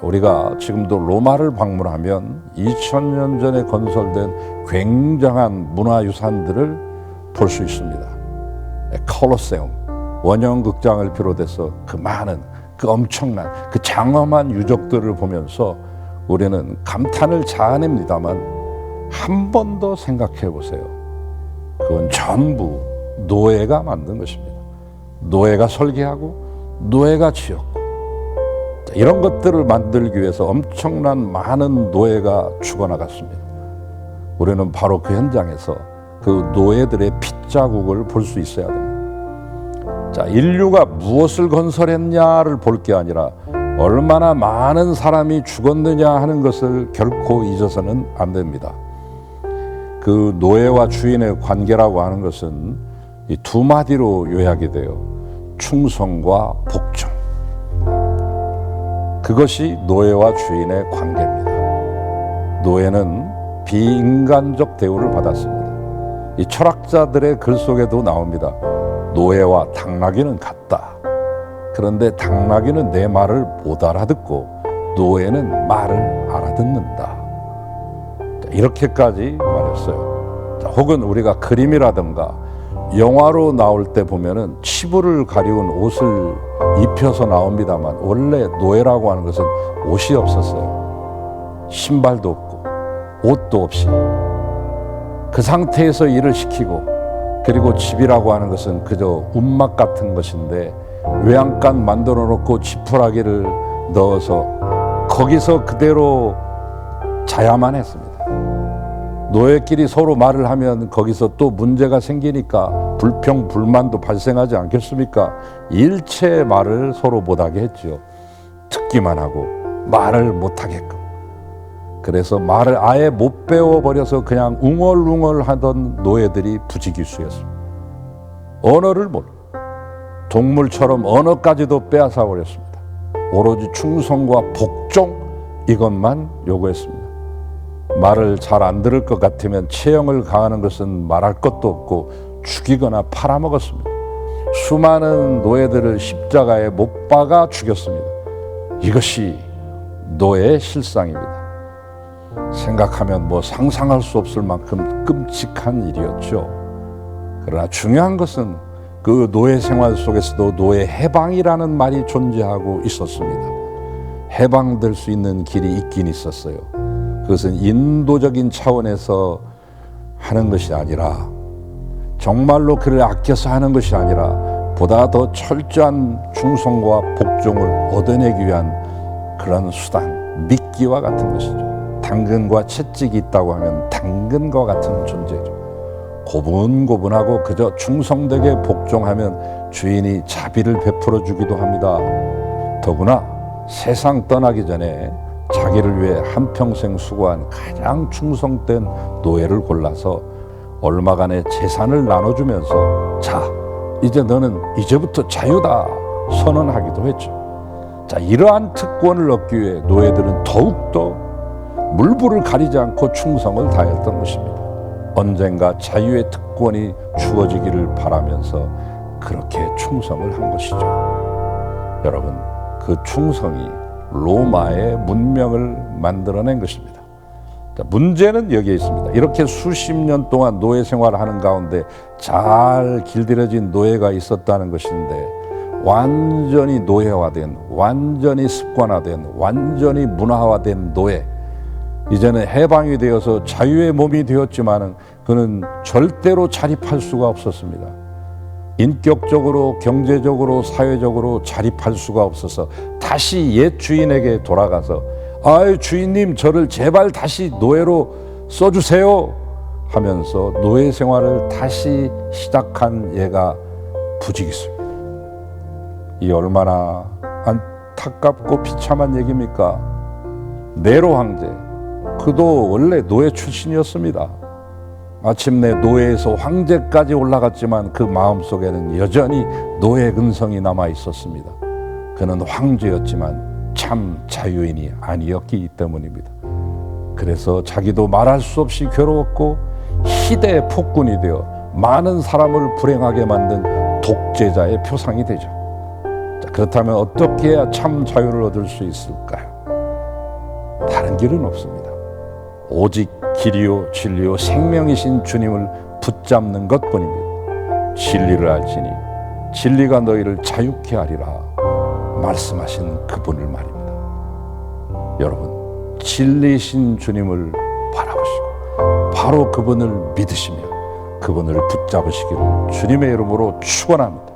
우리가 지금도 로마를 방문하면 2000년 전에 건설된 굉장한 문화유산들을 볼 수 있습니다. 콜로세움, 원형극장을 비롯해서 그 많은, 그 엄청난, 그 장엄한 유적들을 보면서 우리는 감탄을 자아냅니다만 한 번 더 생각해 보세요. 그건 전부 노예가 만든 것입니다. 노예가 설계하고 노예가 지었고, 이런 것들을 만들기 위해서 엄청난 많은 노예가 죽어나갔습니다. 우리는 바로 그 현장에서 그 노예들의 핏자국을 볼 수 있어야 됩니다. 자, 인류가 무엇을 건설했냐를 볼 게 아니라 얼마나 많은 사람이 죽었느냐 하는 것을 결코 잊어서는 안 됩니다. 그 노예와 주인의 관계라고 하는 것은 이 두 마디로 요약이 돼요. 충성과 복종. 그것이 노예와 주인의 관계입니다. 노예는 비인간적 대우를 받았습니다. 이 철학자들의 글 속에도 나옵니다. 노예와 당나귀는 같다. 그런데 당나귀는 내 말을 못 알아듣고 노예는 말을 알아듣는다. 이렇게까지 말했어요. 혹은 우리가 그림이라든가 영화로 나올 때 보면은 치부를 가리운 옷을 입혀서 나옵니다만 원래 노예라고 하는 것은 옷이 없었어요. 신발도 없고 옷도 없이 그 상태에서 일을 시키고, 그리고 집이라고 하는 것은 그저 움막 같은 것인데 외양간 만들어 놓고 지푸라기를 넣어서 거기서 그대로 자야만 했습니다. 노예끼리 서로 말을 하면 거기서 또 문제가 생기니까 불평 불만도 발생하지 않겠습니까? 일체 말을 서로 못하게 했죠. 듣기만 하고 말을 못하게끔. 그래서 말을 아예 못 배워버려서 그냥 웅얼웅얼 하던 노예들이 부지기수였습니다. 언어를 모르고 동물처럼 언어까지도 빼앗아 버렸습니다. 오로지 충성과 복종, 이것만 요구했습니다. 말을 잘 안 들을 것 같으면 체형을 가하는 것은 말할 것도 없고 죽이거나 팔아먹었습니다. 수많은 노예들을 십자가에 못 박아 죽였습니다. 이것이 노예의 실상입니다. 생각하면 상상할 수 없을 만큼 끔찍한 일이었죠. 그러나 중요한 것은 그 노예 생활 속에서도 노예 해방이라는 말이 존재하고 있었습니다. 해방될 수 있는 길이 있긴 있었어요. 그것은 인도적인 차원에서 하는 것이 아니라, 정말로 그를 아껴서 하는 것이 아니라 보다 더 철저한 충성과 복종을 얻어내기 위한 그런 수단, 미끼와 같은 것이죠. 당근과 채찍이 있다고 하면 당근과 같은 존재죠. 고분고분하고 그저 충성되게 복종하면 주인이 자비를 베풀어 주기도 합니다. 더구나 세상 떠나기 전에 자기를 위해 한평생 수고한 가장 충성된 노예를 골라서 얼마간의 재산을 나눠주면서 자, 이제 너는 이제부터 자유다 선언하기도 했죠. 자, 이러한 특권을 얻기 위해 노예들은 더욱더 물불을 가리지 않고 충성을 다했던 것입니다. 언젠가 자유의 특권이 주어지기를 바라면서 그렇게 충성을 한 것이죠. 여러분, 그 충성이 로마의 문명을 만들어낸 것입니다. 자, 문제는 여기에 있습니다. 이렇게 수십 년 동안 노예 생활을 하는 가운데 잘 길들여진 노예가 있었다는 것인데, 완전히 노예화된, 완전히 습관화된, 완전히 문화화된 노예, 이제는 해방이 되어서 자유의 몸이 되었지만 그는 절대로 자립할 수가 없었습니다. 인격적으로, 경제적으로, 사회적으로 자립할 수가 없어서 다시 옛 주인에게 돌아가서 아유 주인님, 저를 제발 다시 노예로 써주세요 하면서 노예 생활을 다시 시작한 예가 부지기수입니다. 이 얼마나 안타깝고 비참한 얘기입니까? 네로 황제, 그도 원래 노예 출신이었습니다. 마침내 노예에서 황제까지 올라갔지만 그 마음속에는 여전히 노예 근성이 남아 있었습니다. 그는 황제였지만 참 자유인이 아니었기 때문입니다. 그래서 자기도 말할 수 없이 괴로웠고 희대의 폭군이 되어 많은 사람을 불행하게 만든 독재자의 표상이 되죠. 자, 그렇다면 어떻게 해야 참 자유를 얻을 수 있을까요? 다른 길은 없습니다. 오직 길이요 진리요 생명이신 주님을 붙잡는 것뿐입니다. 진리를 알지니 진리가 너희를 자유케 하리라 말씀하신 그분을 말입니다. 여러분, 진리신 주님을 바라보시고 바로 그분을 믿으시며 그분을 붙잡으시기를 주님의 이름으로 축원합니다.